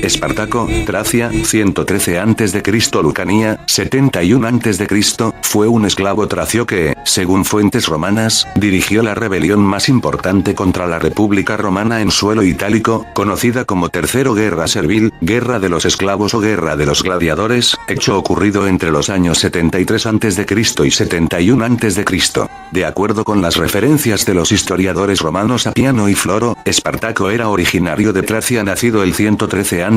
Espartaco, Tracia, 113 a.C. Lucania, 71 a.C., fue un esclavo tracio que, según fuentes romanas, dirigió la rebelión más importante contra la República Romana en suelo itálico, conocida como Tercero Guerra Servil, Guerra de los Esclavos o Guerra de los Gladiadores, hecho ocurrido entre los años 73 a.C. y 71 a.C. De acuerdo con las referencias de los historiadores romanos Apiano y Floro, Espartaco era originario de Tracia nacido el 113 a.C.,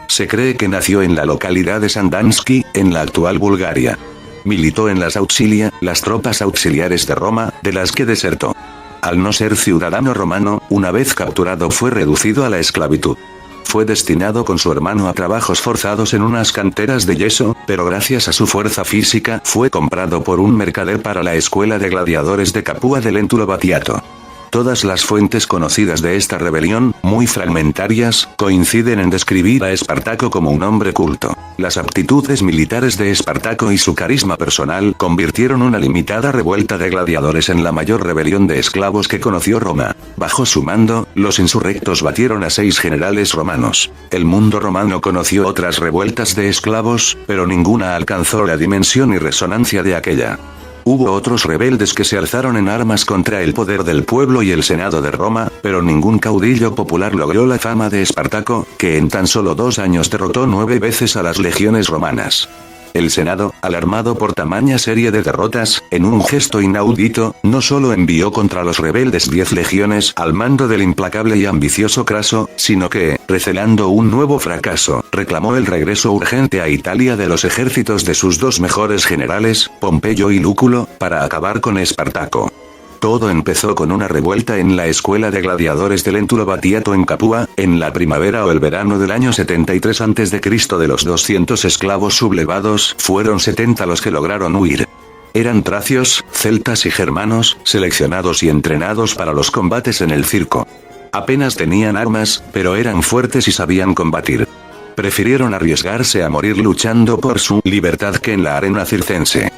se cree que nació en la localidad de Sandansky, en la actual Bulgaria. Militó en las Auxilia, las tropas auxiliares de Roma, de las que desertó. Al no ser ciudadano romano, una vez capturado fue reducido a la esclavitud. Fue destinado con su hermano a trabajos forzados en unas canteras de yeso, pero gracias a su fuerza física fue comprado por un mercader para la escuela de gladiadores de Capua de Lentulo Batiato. Todas las fuentes conocidas de esta rebelión, muy fragmentarias, coinciden en describir a Espartaco como un hombre culto. Las aptitudes militares de Espartaco y su carisma personal convirtieron una limitada revuelta de gladiadores en la mayor rebelión de esclavos que conoció Roma. Bajo su mando, los insurrectos batieron a 6 generales romanos. El mundo romano conoció otras revueltas de esclavos, pero ninguna alcanzó la dimensión y resonancia de aquella. Hubo otros rebeldes que se alzaron en armas contra el poder del pueblo y el Senado de Roma, pero ningún caudillo popular logró la fama de Espartaco, que en tan solo 2 años derrotó 9 veces a las legiones romanas. El Senado, alarmado por tamaña serie de derrotas, en un gesto inaudito, no solo envió contra los rebeldes 10 legiones al mando del implacable y ambicioso Craso, sino que, recelando un nuevo fracaso, reclamó el regreso urgente a Italia de los ejércitos de sus 2 mejores generales, Pompeyo y Lúculo, para acabar con Espartaco. Todo empezó con una revuelta en la escuela de gladiadores de Lentulo Batiato en Capua, en la primavera o el verano del año 73 a.C. De los 200 esclavos sublevados, fueron 70 los que lograron huir. Eran tracios, celtas y germanos, seleccionados y entrenados para los combates en el circo. Apenas tenían armas, pero eran fuertes y sabían combatir. Prefirieron arriesgarse a morir luchando por su libertad que en la arena circense.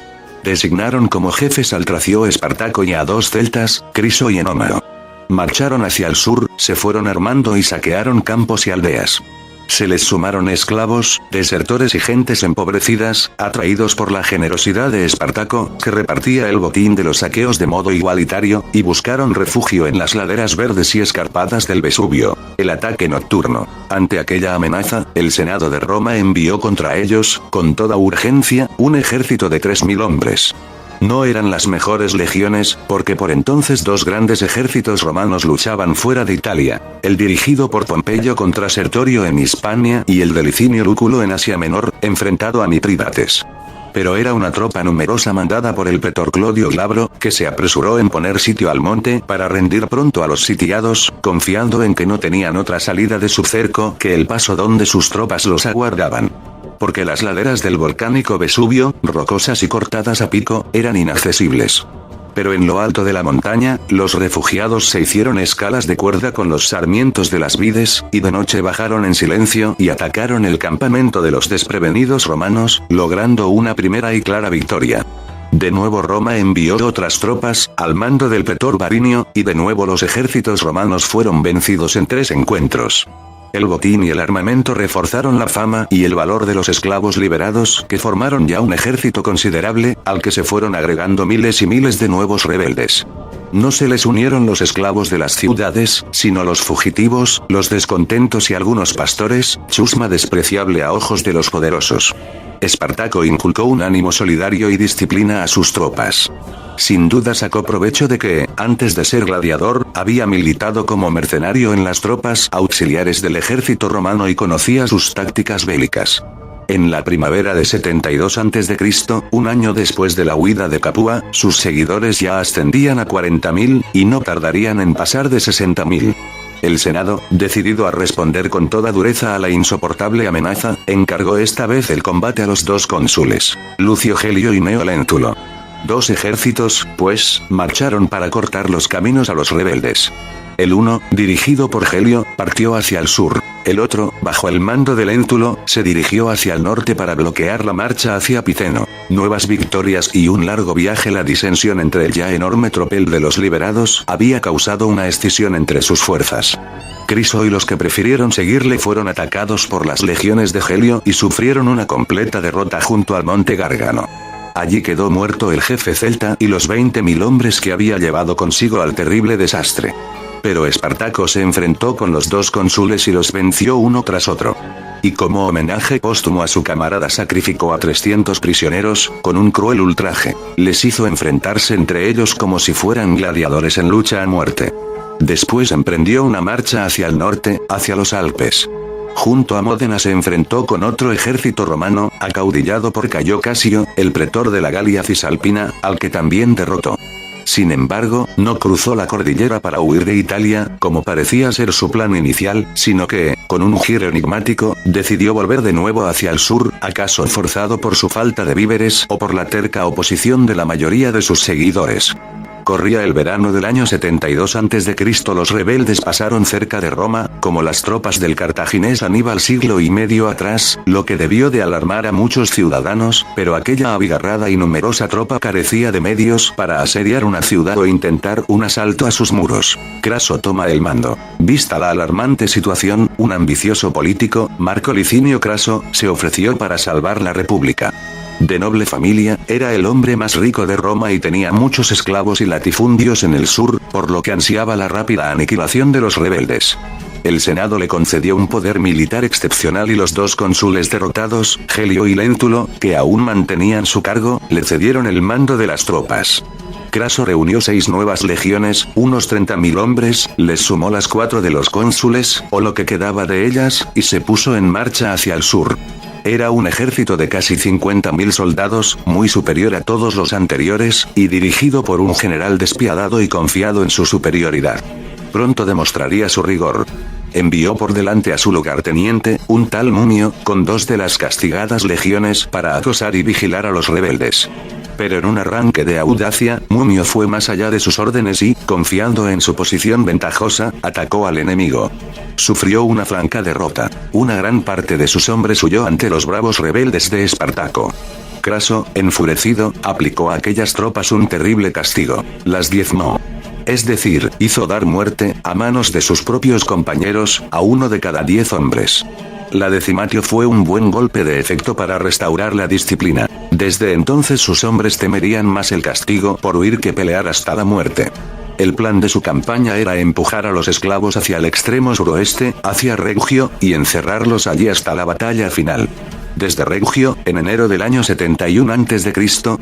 Designaron como jefes al tracio Espartaco y a 2 celtas, Criso y Enómaro. Marcharon hacia el sur, se fueron armando y saquearon campos y aldeas. Se les sumaron esclavos, desertores y gentes empobrecidas, atraídos por la generosidad de Espartaco, que repartía el botín de los saqueos de modo igualitario, y buscaron refugio en las laderas verdes y escarpadas del Vesubio. El ataque nocturno. Ante aquella amenaza, el Senado de Roma envió contra ellos, con toda urgencia, un ejército de 3.000 hombres. No eran las mejores legiones, porque por entonces 2 grandes ejércitos romanos luchaban fuera de Italia, el dirigido por Pompeyo contra Sertorio en Hispania y el de Licinio Lúculo en Asia Menor, enfrentado a Mitrídates. Pero era una tropa numerosa mandada por el pretor Clodio Glabro, que se apresuró en poner sitio al monte para rendir pronto a los sitiados, confiando en que no tenían otra salida de su cerco que el paso donde sus tropas los aguardaban. Porque las laderas del volcánico Vesubio, rocosas y cortadas a pico, eran inaccesibles. Pero en lo alto de la montaña, los refugiados se hicieron escalas de cuerda con los sarmientos de las vides, y de noche bajaron en silencio y atacaron el campamento de los desprevenidos romanos, logrando una primera y clara victoria. De nuevo Roma envió otras tropas, al mando del pretor Varinio, y de nuevo los ejércitos romanos fueron vencidos en 3 encuentros. El botín y el armamento reforzaron la fama y el valor de los esclavos liberados, que formaron ya un ejército considerable, al que se fueron agregando miles y miles de nuevos rebeldes. No se les unieron los esclavos de las ciudades, sino los fugitivos, los descontentos y algunos pastores, chusma despreciable a ojos de los poderosos. Espartaco inculcó un ánimo solidario y disciplina a sus tropas. Sin duda sacó provecho de que, antes de ser gladiador, había militado como mercenario en las tropas auxiliares del ejército romano y conocía sus tácticas bélicas. En la primavera de 72 a.C., un año después de la huida de Capua, sus seguidores ya ascendían a 40.000, y no tardarían en pasar de 60.000. El Senado, decidido a responder con toda dureza a la insoportable amenaza, encargó esta vez el combate a los 2 cónsules, Lucio Gelio y Gneo Léntulo. 2 ejércitos, pues, marcharon para cortar los caminos a los rebeldes. El uno, dirigido por Gelio, partió hacia el sur. El otro, bajo el mando de Léntulo, se dirigió hacia el norte para bloquear la marcha hacia Piceno. Nuevas victorias y un largo viaje. La disensión entre el ya enorme tropel de los liberados había causado una escisión entre sus fuerzas. Criso y los que prefirieron seguirle fueron atacados por las legiones de Gelio y sufrieron una completa derrota junto al monte Gargano. Allí quedó muerto el jefe celta y los 20.000 hombres que había llevado consigo al terrible desastre. Pero Espartaco se enfrentó con los dos cónsules y los venció uno tras otro. Y como homenaje póstumo a su camarada sacrificó a 300 prisioneros, con un cruel ultraje. Les hizo enfrentarse entre ellos como si fueran gladiadores en lucha a muerte. Después emprendió una marcha hacia el norte, hacia los Alpes. Junto a Módena se enfrentó con otro ejército romano, acaudillado por Cayo Casio, el pretor de la Galia Cisalpina, al que también derrotó. Sin embargo, no cruzó la cordillera para huir de Italia, como parecía ser su plan inicial, sino que, con un giro enigmático, decidió volver de nuevo hacia el sur, acaso forzado por su falta de víveres o por la terca oposición de la mayoría de sus seguidores. Corría el verano del año 72 a.C. Los rebeldes pasaron cerca de Roma, como las tropas del cartaginés Aníbal siglo y medio atrás, lo que debió de alarmar a muchos ciudadanos, pero aquella abigarrada y numerosa tropa carecía de medios para asediar una ciudad o intentar un asalto a sus muros. Craso toma el mando. Vista la alarmante situación, un ambicioso político, Marco Licinio Craso, se ofreció para salvar la república. De noble familia, era el hombre más rico de Roma y tenía muchos esclavos y latifundios en el sur, por lo que ansiaba la rápida aniquilación de los rebeldes. El Senado le concedió un poder militar excepcional y los dos cónsules derrotados, Gelio y Léntulo, que aún mantenían su cargo, le cedieron el mando de las tropas. Craso reunió 6 nuevas legiones, unos 30.000 hombres, les sumó las 4 de los cónsules, o lo que quedaba de ellas, y se puso en marcha hacia el sur. Era un ejército de casi 50.000 soldados, muy superior a todos los anteriores, y dirigido por un general despiadado y confiado en su superioridad. Pronto demostraría su rigor. Envió por delante a su lugarteniente, un tal Mumio, con 2 de las castigadas legiones para acosar y vigilar a los rebeldes. Pero en un arranque de audacia, Mumio fue más allá de sus órdenes y, confiando en su posición ventajosa, atacó al enemigo. Sufrió una franca derrota. Una gran parte de sus hombres huyó ante los bravos rebeldes de Espartaco. Craso, enfurecido, aplicó a aquellas tropas un terrible castigo. Las diezmó. Es decir, hizo dar muerte, a manos de sus propios compañeros, a 1 de cada 10 hombres. La decimatio fue un buen golpe de efecto para restaurar la disciplina. Desde entonces sus hombres temerían más el castigo por huir que pelear hasta la muerte. El plan de su campaña era empujar a los esclavos hacia el extremo suroeste, hacia Regio, y encerrarlos allí hasta la batalla final. Desde Regio, en enero del año 71 a.C.,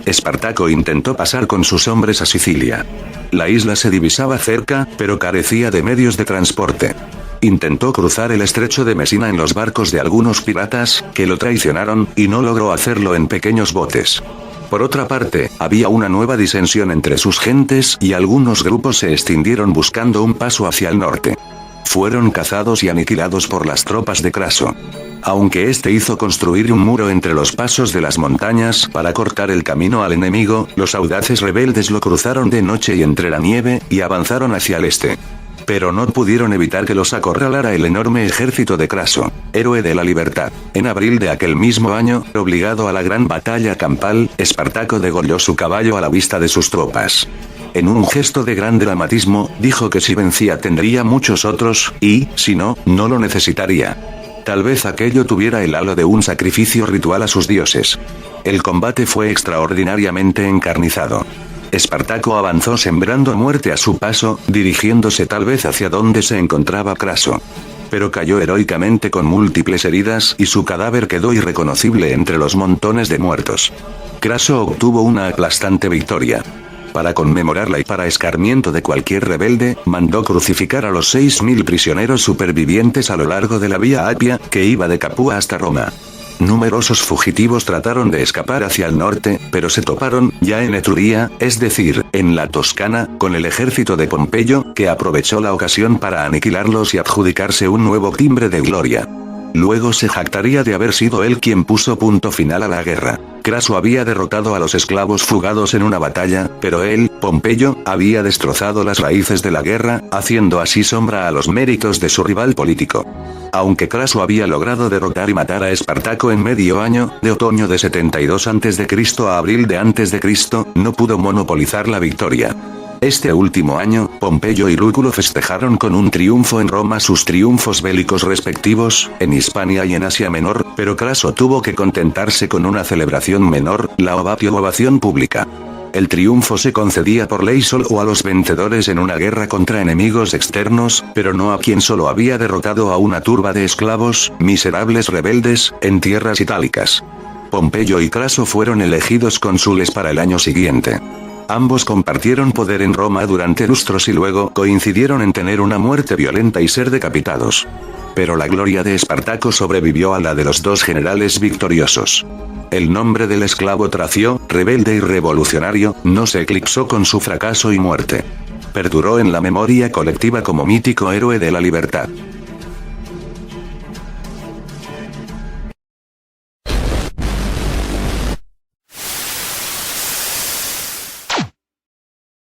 Espartaco intentó pasar con sus hombres a Sicilia. La isla se divisaba cerca, pero carecía de medios de transporte. Intentó cruzar el estrecho de Mesina en los barcos de algunos piratas, que lo traicionaron, y no logró hacerlo en pequeños botes. Por otra parte, había una nueva disensión entre sus gentes y algunos grupos se extendieron buscando un paso hacia el norte. Fueron cazados y aniquilados por las tropas de Craso. Aunque este hizo construir un muro entre los pasos de las montañas para cortar el camino al enemigo, los audaces rebeldes lo cruzaron de noche y entre la nieve, y avanzaron hacia el este. Pero no pudieron evitar que los acorralara el enorme ejército de Craso, héroe de la libertad. En abril de aquel mismo año, obligado a la gran batalla campal, Espartaco degolló su caballo a la vista de sus tropas. En un gesto de gran dramatismo, dijo que si vencía tendría muchos otros, y, si no, no lo necesitaría. Tal vez aquello tuviera el halo de un sacrificio ritual a sus dioses. El combate fue extraordinariamente encarnizado. Espartaco avanzó sembrando muerte a su paso, dirigiéndose tal vez hacia donde se encontraba Craso. Pero cayó heroicamente con múltiples heridas y su cadáver quedó irreconocible entre los montones de muertos. Craso obtuvo una aplastante victoria. Para conmemorarla y para escarmiento de cualquier rebelde, mandó crucificar a los 6.000 prisioneros supervivientes a lo largo de la Vía Apia, que iba de Capua hasta Roma. Numerosos fugitivos trataron de escapar hacia el norte, pero se toparon, ya en Etruria, es decir, en la Toscana, con el ejército de Pompeyo, que aprovechó la ocasión para aniquilarlos y adjudicarse un nuevo timbre de gloria. Luego se jactaría de haber sido él quien puso punto final a la guerra. Craso había derrotado a los esclavos fugados en una batalla, pero él, Pompeyo, había destrozado las raíces de la guerra, haciendo así sombra a los méritos de su rival político. Aunque Craso había logrado derrotar y matar a Espartaco en medio año, de otoño de 72 a.C. a abril de a.C., no pudo monopolizar la victoria. Este último año, Pompeyo y Lúculo festejaron con un triunfo en Roma sus triunfos bélicos respectivos, en Hispania y en Asia Menor, pero Craso tuvo que contentarse con una celebración menor, la ovatio o ovación pública. El triunfo se concedía por ley solo a los vencedores en una guerra contra enemigos externos, pero no a quien solo había derrotado a una turba de esclavos, miserables rebeldes, en tierras itálicas. Pompeyo y Craso fueron elegidos cónsules para el año siguiente. Ambos compartieron poder en Roma durante lustros y luego coincidieron en tener una muerte violenta y ser decapitados. Pero la gloria de Espartaco sobrevivió a la de los dos generales victoriosos. El nombre del esclavo tracio, rebelde y revolucionario, no se eclipsó con su fracaso y muerte. Perduró en la memoria colectiva como mítico héroe de la libertad.